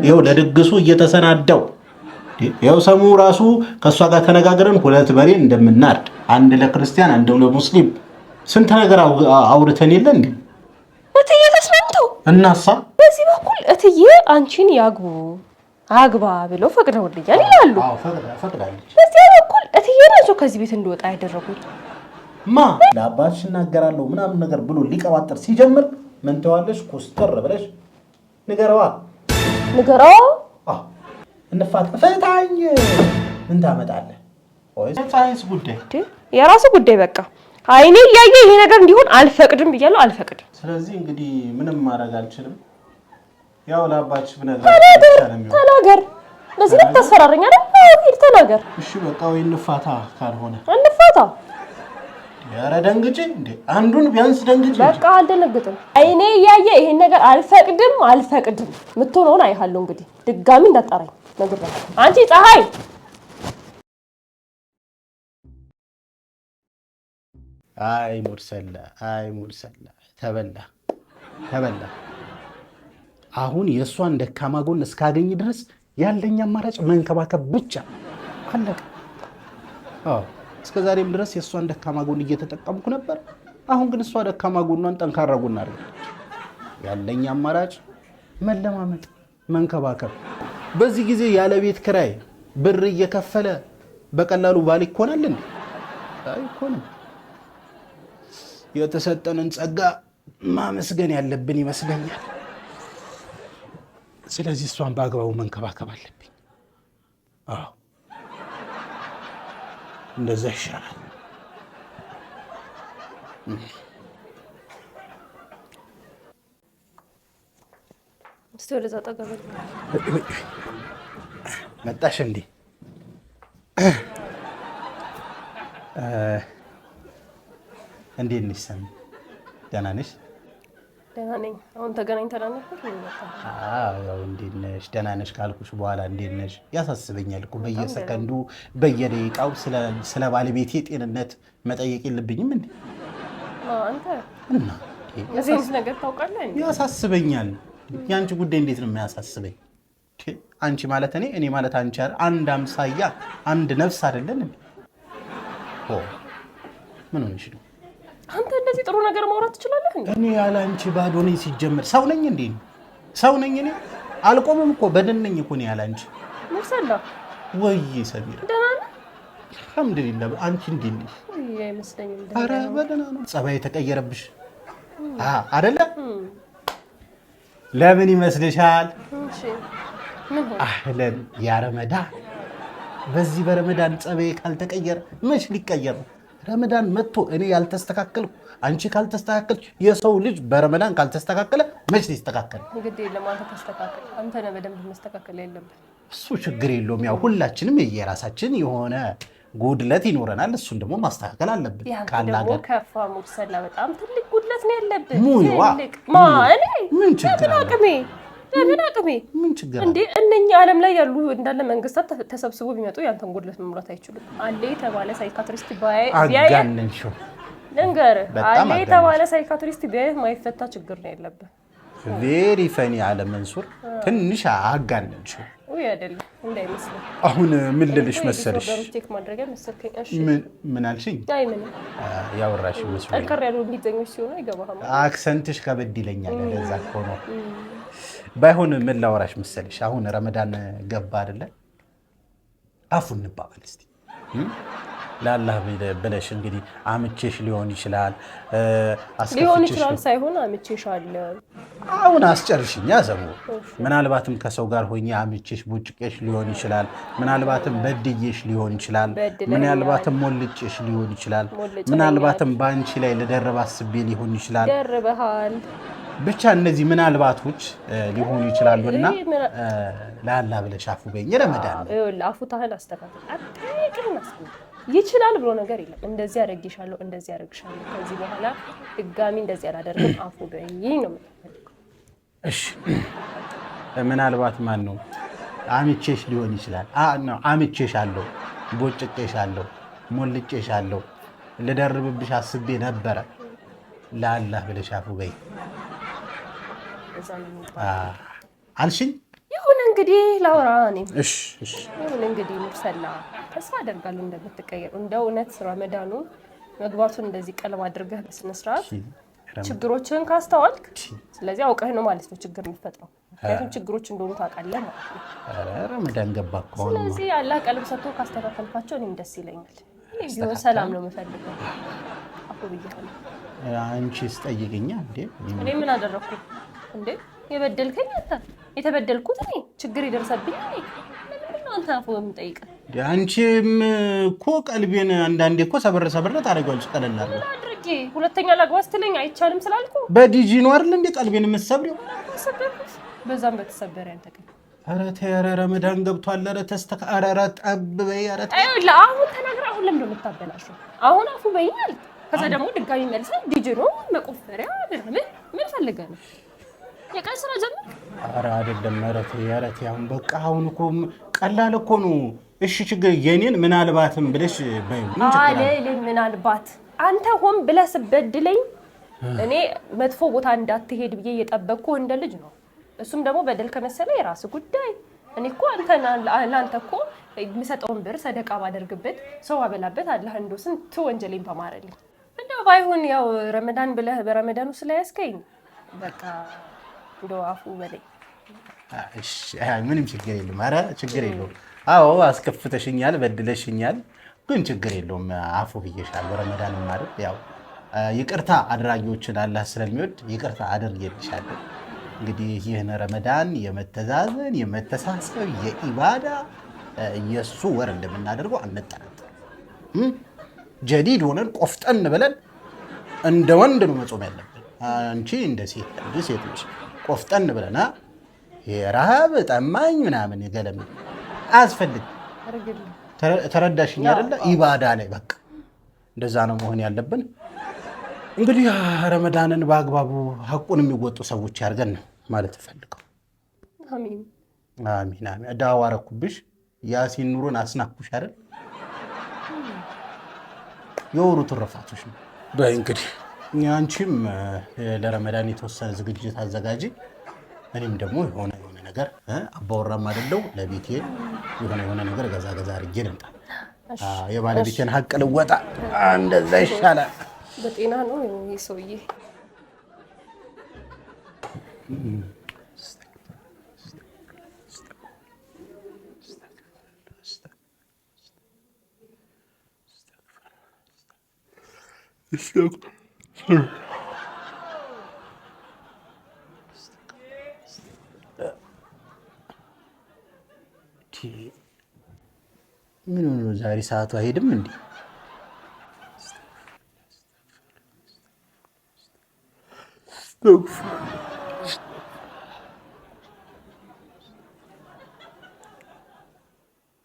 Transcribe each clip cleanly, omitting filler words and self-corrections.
ይኸው ለድግሱ እየተሰናዳው ይኸው ሰሙ ራሱ ከሷ ጋር ተነጋግረን 2 በሬ እንደምናርድ አንድ ለክርስቲያን አንድ ለሙስሊም ስንት ነገር አውርተን የለ እንዴ እትዬ ተስማምተው እናሳ በዚህ በኩል እትዬ አንቺን ያግቡ አግባ ብለው ፈቅደውልኛል ይላሉ። አዎ ፈቅዳለች። በዚህ በኩል እትዬ ናቸው ከዚህ ቤት እንደወጣ ያደረጉት። ማ ለአባትሽ እናገራለሁ ምናምን ነገር ብሎ ሊቀባጥር ሲጀምር ምን ተዋለሽ? ኮስተር ብለሽ ንገረዋ። እንፋታ ፈታኝ ምን ታመጣለህ? ወይስ ሳይንስ ጉዳይ የራሱ ጉዳይ በቃ አይኔ ያየ ይሄ ነገር እንዲሆን አልፈቅድም ብያለሁ አልፈቅድም። ስለዚህ እንግዲህ ምንም ማድረግ አልችልም። ያው ለአባትሽ ተናገር ለዚህ ነው ተስፈራረኛ አይደል? ሂድ ተናገር። እሺ በቃ ወይ እንፋታ ካልሆነ እንፋታ። ያረ ደንግጬ እንዴ አንዱን ቢያንስ ደንግጬ በቃ አልደነግጥም። አይኔ ያየ ይሄን ነገር አልፈቅድም ምትሆነውን አይሃለሁ። እንግዲህ ድጋሚ እንዳጣራኝ ነግሬ አንቺ ፀሐይ አይ ሙርሰላ ተበላ አሁን የእሷን ደካማ ጎን እስካገኝ ድረስ ያለኝ አማራጭ መንከባከብ ብቻ አለቀ። እስከዛሬም ድረስ የእሷን ደካማ ጎን እየተጠቀምኩ ነበር። አሁን ግን እሷ ደካማ ጎኗን ጠንካራ ጎን አድርጋለች። ያለኝ አማራጭ መለማመጥ፣ መንከባከብ። በዚህ ጊዜ ያለ ቤት ክራይ ብር እየከፈለ በቀላሉ ባል ይኮናል እንዴ? አይኮንም። የተሰጠንን ጸጋ ማመስገን ያለብን ይመስለኛል። ስለዚህ እሷን በአግባቡ መንከባከብ አለብኝ። አዎ እንደዛ ይሻላል። መጣሽ እንዴ? እንዴት ነሽ ሰሚ? ደህና ነሽ? ደህና ነኝ። አሁን ተገናኝተን ነበር። ያው እንዴት ነሽ ደህና ነሽ ካልኩሽ በኋላ እንዴት ነሽ ያሳስበኛል እኮ በየሰከንዱ በየደቂቃው ስለ ባለቤቴ ጤንነት መጠየቅ የለብኝም እንዴ? አንተ እና እዚህ ነገር ታውቃለህ እንዴ? ያሳስበኛል። ያንቺ ጉዳይ እንዴት ነው የሚያሳስበኝ? አንቺ ማለት እኔ ማለት አንቺ አንድ አምሳያ አንድ ነፍስ አይደለን እንዴ? ምን ሆነሽ ነው? አንተ እንደዚህ ጥሩ ነገር ማውራት ትችላለህ እንዴ? እኔ ያለ አንቺ ባዶ ነኝ። ሲጀመር ሰው ነኝ እንዴ? ሰው ነኝ እኔ? አልቆምም እኮ በደን ነኝ እኮ እኔ ያለ አንቺ። ሙርሰላ ወይ ሰሚራ ደህና ነህ? አልሐምዱሊላህ። አንቺ እንዴት ነሽ? አይመስለኝም። ኧረ በደህና ነው። ጸባይ ተቀየረብሽ አይደለ? ለምን ይመስልሻል? እሺ ምን ሆነ? አህለን ያ ረመዳን። በዚህ በረመዳን ጸባይ ካልተቀየረ መች ሊቀየር ነው? ረመዳን መጥቶ እኔ ያልተስተካከልኩ አንቺ ካልተስተካከልሽ የሰው ልጅ በረመዳን ካልተስተካከለ መች ሊስተካከል? እንግዲህ ለማንተ ተስተካከል። አንተ ነህ በደንብ መስተካከል ያለብህ። እሱ ችግር የለውም። ያው ሁላችንም የራሳችን የሆነ ጉድለት ይኖረናል። እሱን ደግሞ ማስተካከል አለብን። ካላገር ከፋ ሙርሰላ በጣም ትልቅ ጉድለት ነው ያለብህ። ትልቅ ማኔ ምን ችግር አለ? ለምን አቅሜ ምን ችግር እንዴ? እነኛ ዓለም ላይ ያሉ እንዳለ መንግስታት ተሰብስበው ቢመጡ ያንተን ጉድለት መሙላት አይችሉም። አለ የተባለ ሳይካትሪስት አጋነንሽው ልንገርህ፣ አለ የተባለ ሳይካትሪስት ቢያይ ማይፈታ ችግር ነው ያለብህ። ቬሪ ፈኒ አለ መንሱር፣ ትንሽ አጋነንሽው። ወይ አይደለም እንዳይመስልህ። አሁን ምን ልልሽ መሰለሽ? ቼክ ማድረጊያ መሰለኝ። እሺ ምን አልሽኝ? አይ ምን ያወራሽ መስሎኝ። ጠንከር ያሉ እንግሊዘኞች ሲሆኑ አይገባህም። አክሰንትሽ ከበድ ይለኛል። ለዛ እኮ ነው። ባይሆን ምን ላወራሽ መሰለሽ? አሁን ረመዳን ገባ አይደለ? አፉ እንባባል እስቲ ለአላህ ብለሽ። እንግዲህ አምቼሽ ሊሆን ይችላል ሳይሆን አምቼሻለሁ። አሁን አስጨርሽኛ ዘሙ። ምናልባትም ከሰው ጋር ሆኜ አምቼሽ ቡጭቄሽ ሊሆን ይችላል። ምናልባትም በድዬሽ ሊሆን ይችላል። ምናልባትም ሞልጬሽ ሊሆን ይችላል። ምናልባትም በአንቺ ላይ ልደርብ አስቤ ሊሆን ይችላል። ደርበሃል። ብቻ እነዚህ ምናልባቶች ሊሆኑ ይችላሉና ለአላህ ብለሽ አፉ በይኝ። ረመዳን ነው። አፉታህን አስተካክል። አጥቂን አስቀምጥ። ይችላል ብሎ ነገር የለም። እንደዚህ አደርግሻለሁ፣ እንደዚህ አደርግሻለሁ፣ ከዚህ በኋላ ድጋሚ እንደዚህ አላደርግም፣ አፉ በይኝ ነው የምትፈልገው። እሺ ምናልባት ማን ነው አምቼሽ ሊሆን ይችላል። አምቼሻለሁ፣ ቦጭቄሻለሁ፣ ሞልጬሻለሁ፣ ልደርብብሽ አስቤ ነበረ። ለአላህ ብለሽ አፉ በይኝ አልሽኝ። ይሁን እንግዲህ ላውራ እኔም እሺ እንግዲህ ሙርሰላ ተስፋ አደርጋለሁ እንደምትቀየር እንደ እውነት ረመዳኑ መግባቱን እንደዚህ ቀለም አድርገህ በስነ ስርዓት ችግሮችን ካስተዋልክ ስለዚህ አውቀህ ነው ማለት ነው ችግር የሚፈጥረው ምክንያቱም ችግሮች እንደሆኑ ታውቃለህ ማለት ነው ረመዳን ገባ እኮ ስለዚህ አላህ ቀልብ ሰጥቶ ካስተካከልካቸው እኔም ደስ ይለኛል ቢሆን ሰላም ነው የምፈልገው አፉ ብያለሁ አንቺስ ጠይቅኛ እንዴ እኔ ምን አደረኩ እንዴ የበደልከኝ አንተ የተበደልኩት እኔ ችግር ይደርሰብኝ እኔ ለምን ነው አንተ አፉ የምጠይቀው አንቺም እኮ ቀልቤን አንዳንዴ እኮ ሰበር ታደርጊዋለሽ ቀለል አድርገሽ አድርጌ ሁለተኛ ላግባ ስትለኝ አይቻልም ስላልኩ በዲጂ ነው አይደል እንዴ ቀልቤን የምትሰብሪው በዛም በተሰበረ አንተ ቀን ኧረ ተይ ኧረ ረመዳን ገብቷል ኧረ ተስተካከለ ኧረ ጠብ በይ ኧረ አሁን ተናግራ አሁን ለምን እንደምታበላሽው አሁን አፉ በይኛል ከዛ ደግሞ ድጋሚ መልሰን ዲጂ ነው መቆፈሪያ ምን ፈልገህ ነው የቀን ስራ ጀምር ኧረ አይደለም ኧረ ተይ አሁን በቃ አሁን እኮ ቀላል እኮ ነው እሺ ችግር የኔን ምናልባትም ብለሽ በይ ምን ችግር አለ ምናልባት አንተ ሆን ብለህ ስበድለኝ እኔ መጥፎ ቦታ እንዳትሄድ ብዬ እየጠበቅኩ እንደ ልጅ ነው እሱም ደግሞ በደል ከመሰለ የራስ ጉዳይ እኔ እኮ አንተ እኮ የሚሰጠውን ብር ሰደቃ ባደርግበት ሰው አበላበት አላህ እንደው ስንት ወንጀሌን በማረልኝ እንደው ባይሆን ያው ረመዳን ብለህ በረመዳኑ ስለያስከኝ በቃ እንደው አፉ በለኝ እሺ ምንም ችግር የለም ኧረ ችግር የለውም አዎ አስከፍተሽኛል በድለሽኛል ግን ችግር የለውም አፉ ብዬሻለሁ ረመዳን ማለት ያው ይቅርታ አድራጊዎችን አላህ ስለሚወድ ይቅርታ አድርጌልሻለሁ እንግዲህ ይህን ረመዳን የመተዛዘን የመተሳሰብ የኢባዳ የሱ ወር እንደምናደርገው አንጠራጠርም ጀዲድ ሆነን ቆፍጠን ብለን እንደ ወንድ ነው መጾም ያለብን አንቺ እንደ ሴት ነሽ ቆፍጠን ብለን የረሃብ ጠማኝ ምናምን የገለም አያስፈልግም ተረዳሽኝ አይደለ ኢባዳ ላይ በቃ እንደዛ ነው መሆን ያለብን እንግዲህ ረመዳንን በአግባቡ ሐቁን የሚወጡ ሰዎች ያርገን ማለት ፈልገው አሚን አሚን ዳዋ አረኩብሽ ያሲን ኑሩን አስናኩሽ አይደል የወሩ ትረፋቶች ነው በይ እንግዲህ አንቺም ለረመዳን የተወሰነ ዝግጅት አዘጋጂ እኔም ደግሞ የሆነ ነገር አባወራም አይደለው ለቤቴ የሆነ ነገር ገዛ አድርጌ ልምጣ የባለቤቴን ሐቅ ልወጣ እንደዛ ይሻላል በጤና ነው ይሄ ሰውዬ ምን ነው ዛሬ ሰዓቱ አይሄድም እንዴ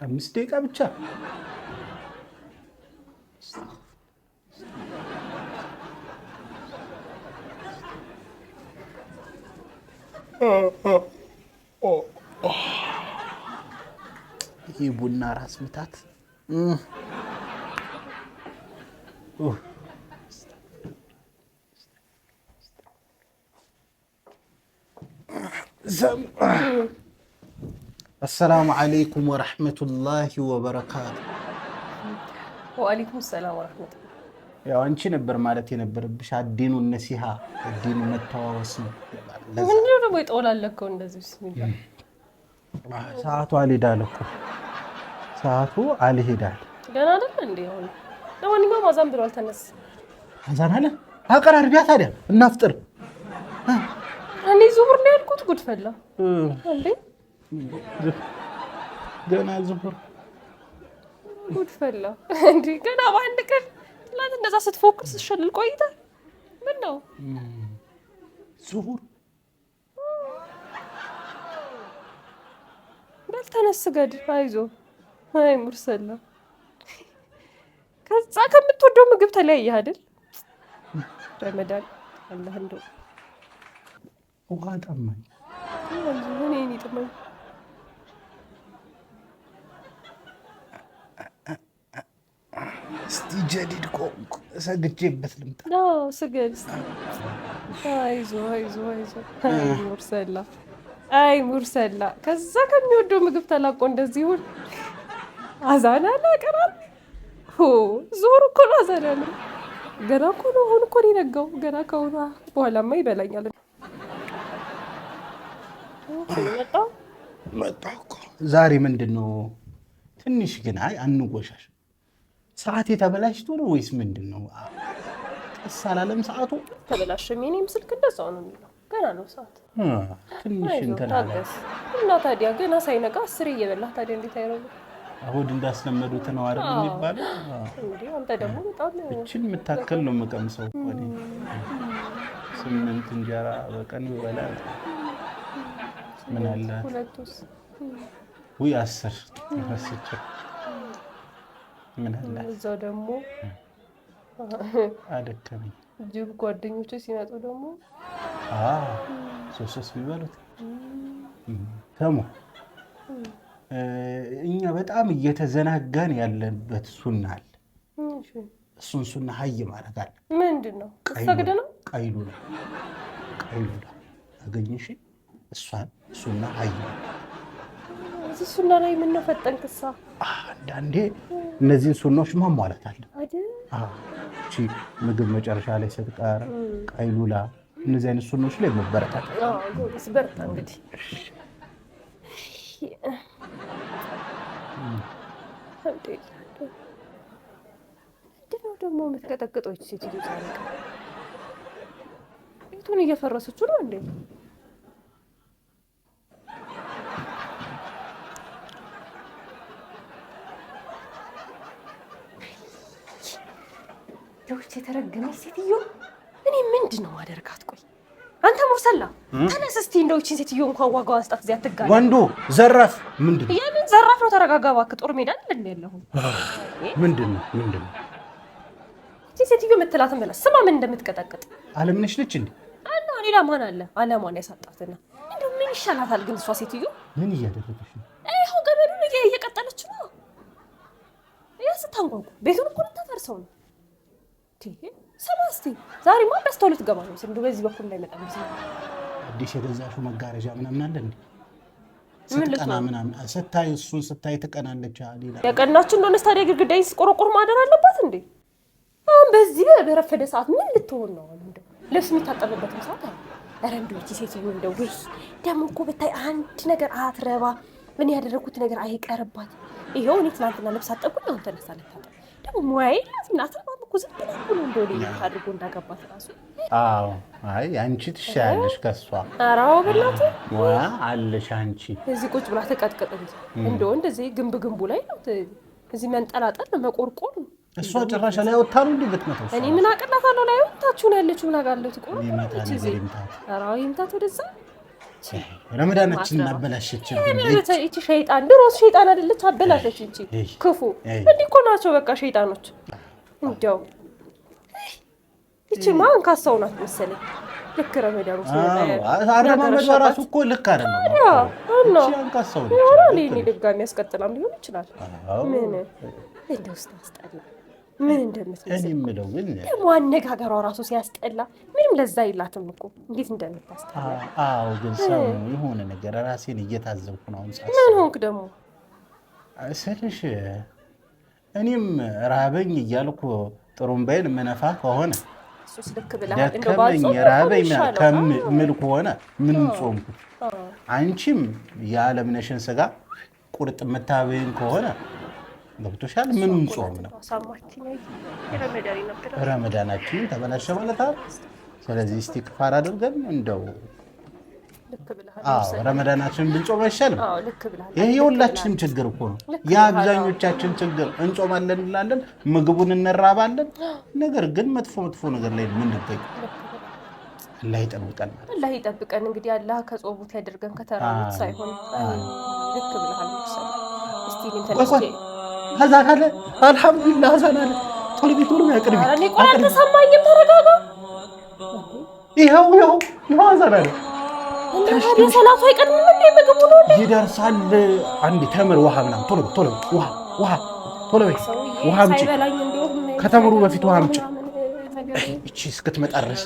አምስት ደቂቃ ብቻ ይሄ ቡና ራስ ምታት السلام عليكم ورحمة الله وبركاته. وعليكم السلام ورحمة الله. يا أنتِ نبر مالتي نبر بش الدين والنصيحة الدين والتواصل. من يوم ما يتقول لك كون ده بسم الله. ساعته على دالك. ساعته على هدال. أنا ده عندي هون. لو أنا ما زام برول تنس. زان هلا؟ هكذا ربيعت هذا النفطر. أنا زهور نيل كنت قد فلا. عندي. جانا زهور. قد فلا. عندي جانا وعندك لا تنزل ستفوكس الشغل الكويتة. منه. زهور. بل تنس قد عايزه. هاي مرسلة. كذا كم بتودوا مجبت عليه هذا. رمضان الله عنده. وقعد أمي. هنيني تمام. استي جديد كوك سجد جيب بس لمت. لا سجد. هايزو. هاي مرسلة. አይ ሙርሰላ ከዛ ከሚወደው ምግብ ተላቆ እንደዚህ ይሁን አዛና ለቀራል ዞር እኮ ነው አዛና ነው ገና እኮ ነው አሁን እኮ ነው የነጋው ገና ከሆነ በኋላማ ይበላኛል መጣ እኮ ዛሬ ምንድነው ትንሽ ግን አይ አንጎሻሽ ሰዓት የተበላሽቶ ነው ወይስ ምንድነው አሳላለም ሰዓቱ ተበላሽ ምንም ስልክ እንደዛው ነው የሚለው ገና ነው ሰዓት ትንሽ እንተናለ እና ታዲያ ገና ሳይነጋ 10 እየበላህ ታዲያ እንዴት አይረው አሁን እንዳስለመዱት ነው አይደል የሚባለው እንዴ አንተ ደግሞ በጣም እቺን መታከል ነው መቀምሰው ወዲ 8 እንጀራ በቀን ይበላል ምን አለ ሁለቱስ ወይ 10 ተፈስጨ ምን አለ እዛው ደግሞ አደከመኝ ጅብ ጓደኞቼ ሲመጡ ደግሞ ሶስስ ቢበሉት ተሙ እኛ በጣም እየተዘናጋን ያለበት ሱና አለ እሱን ሱና ሀይ ማድረግ አለ ምንድነው ሰግደ ነው ቀይሉላ አገኘሽ እሷን ሱና ሀይ እዚህ ሱና ላይ ምን ነው ፈጠንክሳ አንዳንዴ እነዚህን ሱናዎች ማሟላት አለ አይደል እቺ ምግብ መጨረሻ ላይ ስትቀር ቀይሉላ እነዚህ አይነት ሱናዎች ላይ መበረታት ጎበዝ በርታ እንግዲህ እንደው ደግሞ የምትቀጠቅጠው እቺ ሴትዮ ታሪክ ቤቱን እየፈረሰችው ነው እንዴ ደውቼ ተረገመች ሴትዮ እኔ ምንድነው ማደርጋት ቆይ አንተ ሙርሰላ ተነስ እስቲ እንደው እቺን ሴትዮ እንኳን ዋጋው አስጣት እዚያ አትጋኝ ወንዶ ዘራፍ ምንድነው የምን ዘራፍ ነው ተረጋጋ እባክህ ጦር ሜዳ አይደል እንዴ ያለው ምንድነው እቺ ሴትዮ የምትላትን በላ ስማ ምን እንደምትቀጠቅጥ አለምነሽ ልጅ እንዴ አና ሌላ ማን አለ አለማን ያሳጣትና እንደው ምን ይሻላታል ግን እሷ ሴትዮ ምን እያደረገች ነው አይሁ ገበዱን እየቀጠለች ነው ያስታንጓጉ ቤቱን እኮ ተፈርሰው ነው ሰማስቲ ዛሬማ በስተውልት ገባ ነው እንዴ በዚህ በኩል ላይ መጣም ቢስ አዲስ የገዛሽው መጋረጃ ምናምን አለ እንዴ ስትቀና ምናምን ስታይ እሱን ስታይ ተቀናለች አሊላ ያቀናችሁ እንደሆነ ታዲያ ግድግዳይ ሲቆረቆር ማደር አለባት እንዴ አሁን በዚህ በረፈደ ሰዓት ምን ልትሆን ነው እንደው ልብስ የሚታጠብበት ሰዓት አረ እንደው እቺ ሴትዮ እንደው ወይ ደሞ እኮ በታይ አንድ ነገር አትረባ ምን ያደረኩት ነገር አይቀርባት ይሄው እኔ ትናንትና ልብስ አጠብኩኝ አሁን ተነሳለች ደግሞ ሙያዬ ለዝናት ነው እኮ ዝም ብላ ነው እንደው አድርጎ እንዳገባት ራሱ አዎ አይ አንቺ ትሻለሽ ከሷ አራው በላት ሙያ አለሽ አንቺ እዚህ ቁጭ ብላ ተቀጥቀጥ እንደው እንደዚህ ግንቡ ላይ ነው እዚህ መንጠላጠል መቆርቆር እሷ ጭራሽ ላይ ወጣሉ እንዴ ብትመጣው እኔ ምን አቀላታለሁ ላይ ወጣችሁ ነው ያለችው ምን አጋለሁ ትቆር አራው ይምታት ወደዛ ረመዳናችን እናበላሽችን እቺ ሸይጣን ድሮስ ሸይጣን አይደለች አበላሸች እንጂ ክፉ እንዴ እኮ ናቸው በቃ ሸይጣኖች እንደው እቺ ማን ካሰው ናት መሰለኝ ልክ ረመዳኑ አረማመዷ ራሱ እኮ ልክ አይደለም እቺ አንካሰው ነው ያራሊ እኔ ድጋሚ ያስቀጥላም ሊሆን ይችላል ምን እንደው ስታስጠላ ምን እንደምትመስል እኔ የምለው ግን ደግሞ አነጋገሯ ራሱ ሲያስጠላ ምንም ለዛ ይላትም እኮ እንዴት እንደምታስጠላ አዎ ግን ሰው የሆነ ነገር ራሴን እየታዘብኩ ነው አሁን ሳስብ ምን ሆንክ ደግሞ ስልሽ እኔም ራበኝ እያልኩ ጥሩምባይን መነፋ ከሆነ እሱስ ልክ ብለሃል እንደው ባልጾም ራበኝ ከምል ከሆነ ምን ጾምኩ አንቺም የዓለምነሽን ስጋ ቁርጥ መታበይን ከሆነ ገብቶሻል ምንም ጾም ነው ረመዳናችን ተበላሸ ማለት አይደል ስለዚህ ኢስቲግፋር አድርገን እንደው ልክ ብለሃል ረመዳናችን ብንጾም አይሻልም ልክ ብለሃል ይሄ የሁላችንም ችግር እኮ ነው የአብዛኞቻችን ችግር እንጾማለን እንላለን ምግቡን እንራባለን ነገር ግን መጥፎ ነገር ላይ ምን እንገኝ አላህ ይጠብቀን እንግዲህ አላህ ከጾሙት ያድርገን ከተራቡት ሳይሆን ልክ ብለሃል እስቲ እንተልስኪ هذا الحمد لله هذا طلبي طول ما يقرب እኔ ቆይ አልተሰማኝም ተረጋጋ ይሄው هذا እንዴ ሰላቱ አይቀድምም እንዴ ምግቡ ነው እንዴ ይደርሳል አንዴ ተምር ውሃ ምናምን ቶሎ ውሃ ውሃ አምጪ ከተምሩ በፊት ውሃ አምጪ እቺ እስክትመጣ ድረስ